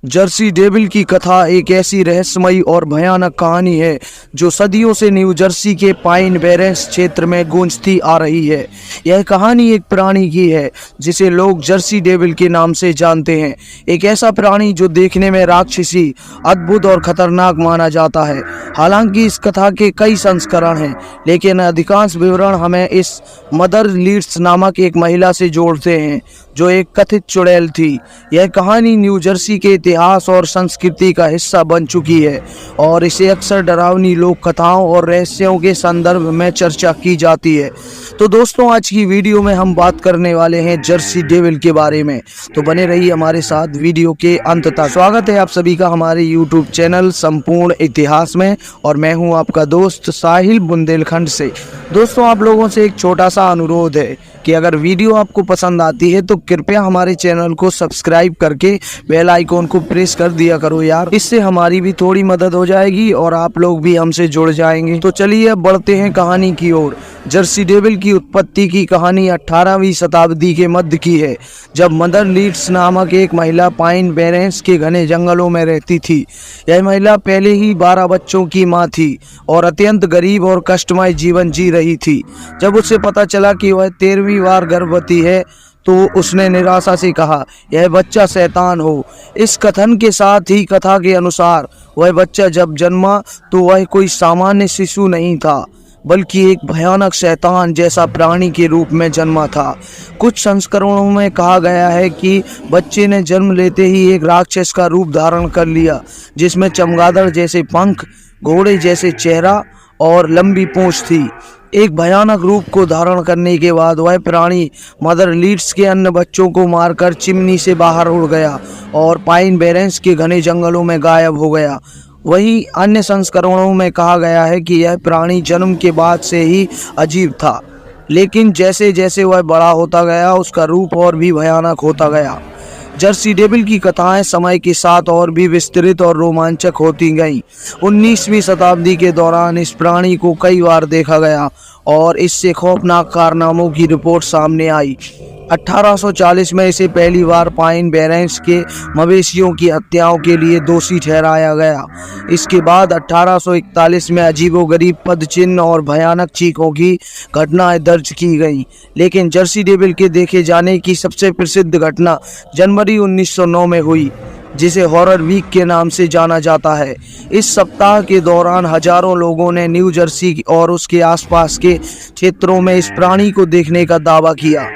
Jersey devil की कथा एक ऐसी रहस्यमयी और भयानक कहानी है जो सदियों से न्यू जर्सी के पाइन बेरेंस क्षेत्र में गूंजती आ रही है। यह कहानी एक प्राणी की है जिसे लोग जर्सी डेविल के नाम से जानते हैं। एक ऐसा प्राणी जो देखने में राक्षसी, अद्भुत और खतरनाक माना जाता है। हालांकि इस कथा के कई संस्करण हैं, लेकिन अधिकांश विवरण हमें इस मदर लीड्स नामक एक महिला से जोड़ते हैं जो एक कथित चुड़ैल थी। यह कहानी न्यू जर्सी के इतिहास और संस्कृति का हिस्सा बन चुकी है और इसे अक्सर डरावनी लोक कथाओं और रहस्यों के संदर्भ में चर्चा की जाती है। तो दोस्तों, आज की वीडियो में हम बात करने वाले हैं जर्सी डेविल के बारे में, तो बने रहिए हमारे साथ वीडियो के अंत तक। स्वागत है आप सभी का हमारे यूट्यूब चैनल संपूर्ण इतिहास में, और मैं हूं आपका दोस्त साहिल बुंदेलखंड से। दोस्तों, आप लोगों से एक छोटा सा अनुरोध है कि अगर वीडियो आपको पसंद आती है तो कृपया हमारे चैनल को सब्सक्राइब करके बेल आइकॉन को प्रेस कर दिया करो यार। इससे हमारी भी थोड़ी मदद हो जाएगी और आप लोग भी हमसे जुड़ जाएंगे। तो चलिए अब बढ़ते हैं कहानी की ओर। जर्सी डेविल की उत्पत्ति की कहानी 18वीं शताब्दी के मध्य की है, जब मदर लीड्स नामक एक महिला पाइन बेरेंस के घने जंगलों में रहती थी। यह महिला पहले ही 12 बच्चों की मां थी और अत्यंत गरीब और कष्टमय जीवन जी रही थी। जब उसे पता चला कि वह 13वीं बार गर्भवती है तो उसने निराशा से कहा, यह बच्चा शैतान हो। इस कथन के साथ ही कथा के अनुसार वह बच्चा जब जन्मा तो वह कोई सामान्य शिशु नहीं था, बल्कि एक भयानक शैतान जैसा प्राणी के रूप में जन्मा था। कुछ संस्करणों में कहा गया है कि बच्चे ने जन्म लेते ही एक राक्षस का रूप धारण कर लिया, जिसमें चमगादड़ जैसे पंख, घोड़े जैसे चेहरा और लंबी पूंछ थी। एक भयानक रूप को धारण करने के बाद वह प्राणी मदर लीड्स के अन्य बच्चों को मारकर चिमनी से बाहर उड़ गया और पाइन बेरेंस के घने जंगलों में गायब हो गया। वहीं अन्य संस्करणों में कहा गया है कि यह प्राणी जन्म के बाद से ही अजीब था, लेकिन जैसे जैसे वह बड़ा होता गया उसका रूप और भी भयानक होता गया। जर्सी डेविल की कथाएं समय के साथ और भी विस्तृत और रोमांचक होती गईं। 19वीं शताब्दी के दौरान इस प्राणी को कई बार देखा गया और इससे खौफनाक कारनामों की रिपोर्ट सामने आई। 1840 में इसे पहली बार पाइन बेरेंस के मवेशियों की हत्याओं के लिए दोषी ठहराया गया। इसके बाद 1841 में अजीबोगरीब पदचिन्ह और भयानक चीखों की घटनाएं दर्ज की गईं, लेकिन जर्सी डेविल के देखे जाने की सबसे प्रसिद्ध घटना जनवरी 1909 में हुई, जिसे हॉरर वीक के नाम से जाना जाता है। इस सप्ताह के दौरान हजारों लोगों ने न्यू जर्सी और उसके आसपास के क्षेत्रों में इस प्राणी को देखने का दावा किया।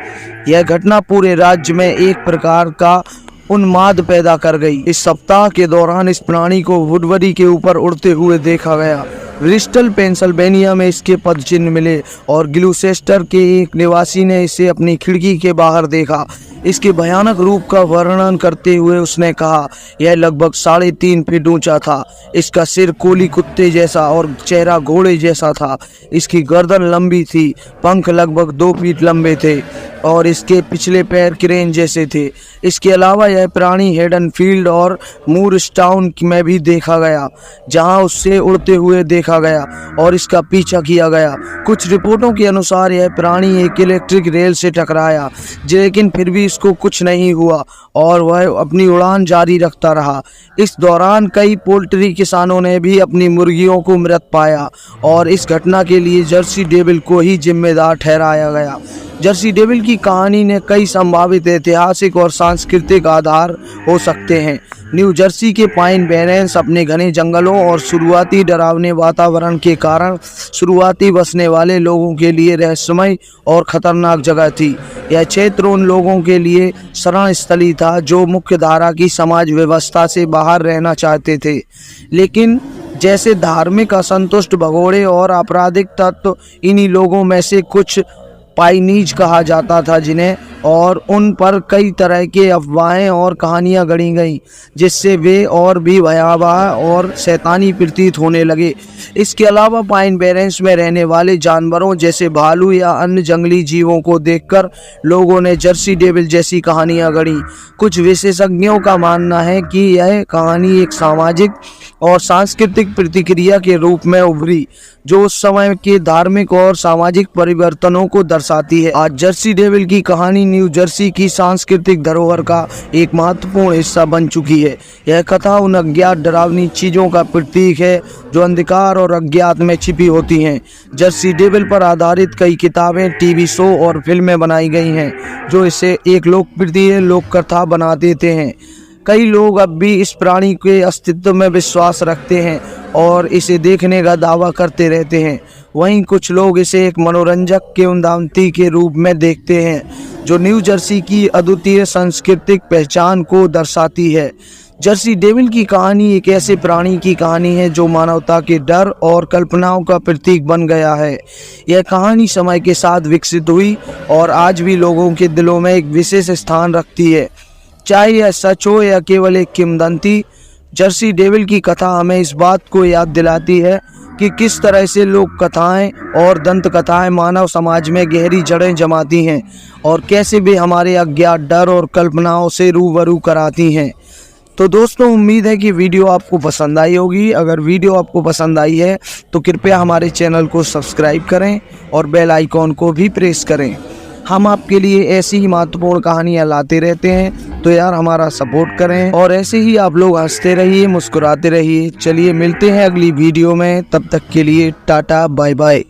यह घटना पूरे राज्य में एक प्रकार का उन्माद पैदा कर गई। इस सप्ताह के दौरान इस प्राणी को वुडबरी के ऊपर उड़ते हुए देखा गया। ब्रिस्टल पेंसिल्वेनिया में इसके पदचिन्ह मिले और ग्लूसेस्टर के एक निवासी ने इसे अपनी खिड़की के बाहर देखा। इसके भयानक रूप का वर्णन करते हुए उसने कहा, यह लगभग 3.5 फीट ऊंचा था। इसका सिर कोली कुत्ते जैसा और चेहरा घोड़े जैसा था। इसकी गर्दन लंबी थी, पंख लगभग 2 फीट लंबे थे और इसके पिछले पैर क्रेन जैसे थे। इसके अलावा यह प्राणी हेडनफील्ड और मूरस्टाउन में भी देखा गया, जहां उससे उड़ते हुए देखा गया और इसका पीछा किया गया। कुछ रिपोर्टों के अनुसार यह प्राणी एक इलेक्ट्रिक रेल से टकराया, लेकिन फिर भी इसको कुछ नहीं हुआ और वह अपनी उड़ान जारी रखता रहा। इस दौरान कई पोल्ट्री किसानों ने भी अपनी मुर्गियों को मृत पाया और इस घटना के लिए जर्सी डेविल को ही जिम्मेदार ठहराया गया। जर्सी डेविल की कहानी ने कई संभावित ऐतिहासिक और सांस्कृतिक आधार हो सकते हैं। न्यू जर्सी के पाइन बेरेंस अपने घने जंगलों और शुरुआती डरावने वातावरण के कारण शुरुआती बसने वाले लोगों के लिए रहस्यमय और खतरनाक जगह थी। यह क्षेत्र उन लोगों के लिए शरण स्थली था जो मुख्य धारा की समाज व्यवस्था से बाहर रहना चाहते थे, लेकिन जैसे धार्मिक असंतुष्ट भगोड़े और आपराधिक तत्व, इन्हीं लोगों में से कुछ पाइनीज कहा जाता था जिन्हें, और उन पर कई तरह के अफवाहें और कहानियां गढ़ी गईं, जिससे वे और भी भयावह और शैतानी प्रतीत होने लगे। इसके अलावा पाइन बेरेंस में रहने वाले जानवरों जैसे भालू या अन्य जंगली जीवों को देखकर लोगों ने जर्सी डेविल जैसी कहानियां गढ़ी। कुछ विशेषज्ञों का मानना है कि यह कहानी एक सामाजिक और सांस्कृतिक प्रतिक्रिया के रूप में उभरी, जो उस समय के धार्मिक और सामाजिक परिवर्तनों को दर्शाती है। आज जर्सी डेविल की कहानी न्यू जर्सी की सांस्कृतिक धरोहर का एक महत्वपूर्ण हिस्सा बन चुकी है। यह कथा उन अज्ञात डरावनी चीज़ों का प्रतीक है जो अंधकार और अज्ञात में छिपी होती हैं। जर्सी डेविल पर आधारित कई किताबें, टीवी शो और फिल्में बनाई गई हैं जो इसे एक लोकप्रिय लोक कथा बना देते हैं। कई लोग अब भी इस प्राणी के अस्तित्व में विश्वास रखते हैं और इसे देखने का दावा करते रहते हैं। वहीं कुछ लोग इसे एक मनोरंजक किंवदंती के रूप में देखते हैं जो न्यू जर्सी की अद्वितीय सांस्कृतिक पहचान को दर्शाती है। जर्सी डेविल की कहानी एक ऐसे प्राणी की कहानी है जो मानवता के डर और कल्पनाओं का प्रतीक बन गया है। यह कहानी समय के साथ विकसित हुई और आज भी लोगों के दिलों में एक विशेष स्थान रखती है। चाहे यह सच हो या केवल एक किंवदंती, जर्सी डेविल की कथा हमें इस बात को याद दिलाती है कि किस तरह से लोक कथाएं और दंत कथाएं मानव समाज में गहरी जड़ें जमाती हैं और कैसे वे हमारे अज्ञात डर और कल्पनाओं से रूबरू कराती हैं। तो दोस्तों, उम्मीद है कि वीडियो आपको पसंद आई होगी। अगर वीडियो आपको पसंद आई है तो कृपया हमारे चैनल को सब्सक्राइब करें और बेल आइकॉन को भी प्रेस करें। हम आपके लिए ऐसी ही महत्वपूर्ण कहानियाँ लाते रहते हैं, तो यार हमारा सपोर्ट करें और ऐसे ही आप लोग हंसते रहिए, मुस्कुराते रहिए। चलिए मिलते हैं अगली वीडियो में, तब तक के लिए टाटा बाय बाय।